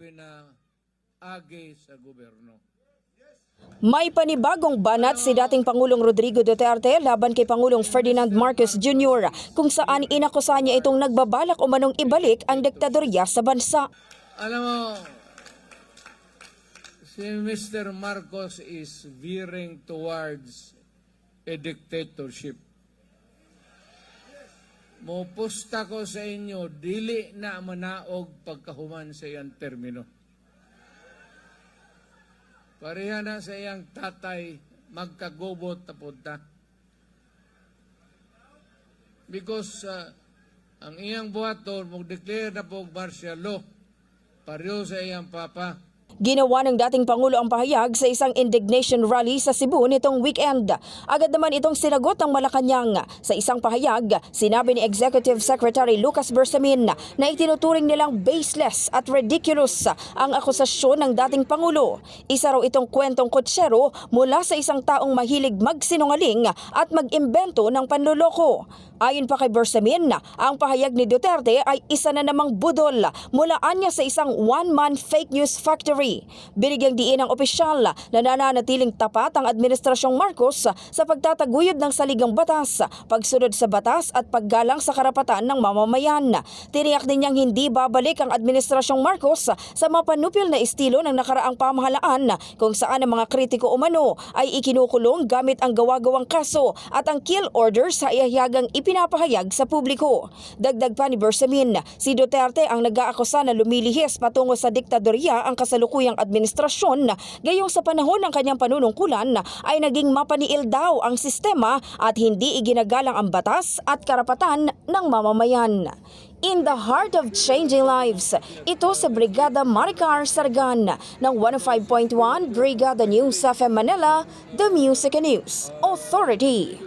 pinaagi sa gobyerno. May panibagong banat si dating Pangulong Rodrigo Duterte laban kay Pangulong Ferdinand Marcos Jr. kung saan inakusa niya itong nagbabalak umanong ibalik ang diktadorya sa bansa. Alam mo, si Mr. Marcos is veering towards a dictatorship. Mupusta ko sa inyo, dili na manaog pagkahuman sa iyang termino. Pareha na sa iyang tatay, magkagobot na punta. Because ang iyang buhaton, mag-declare na po martial law, pareho sa iyang papa. Ginawa ng dating Pangulo ang pahayag sa isang indignation rally sa Cebu nitong weekend. Agad naman itong sinagot ng Malacanang. Sa isang pahayag, sinabi ni Executive Secretary Lucas Bersamin na itinuturing nilang baseless at ridiculous ang akusasyon ng dating Pangulo. Isa raw itong kwentong kutsero mula sa isang taong mahilig magsinungaling at mag-imbento ng panloloko. Ayon pa kay Bersamin, ang pahayag ni Duterte ay isa na namang budol mula niya sa isang one-man fake news factory. Binigyang diin ng opisyal na nananatiling tapat ang Administrasyong Marcos sa pagtataguyod ng saligang batas, pagsunod sa batas at paggalang sa karapatan ng mamamayan. Tiniyak din niyang hindi babalik ang Administrasyong Marcos sa mapanupil na estilo ng nakaraang pamahalaan kung saan ang mga kritiko umano ay ikinukulong gamit ang gawa-gawang kaso at ang kill order sa ihayagang pinapahayag sa publiko. Dagdag pa ni Bersamin, si Duterte ang nag-aakusa na lumilihis patungo sa diktadorya ang kasalukuyang administrasyon, gayong sa panahon ng kanyang panunungkulan ay naging mapaniil daw ang sistema at hindi iginagalang ang batas at karapatan ng mamamayan. In the heart of changing lives, ito si Brigada Maricar Sargan ng 105.1 Brigada News FM Manila, The Music and News Authority.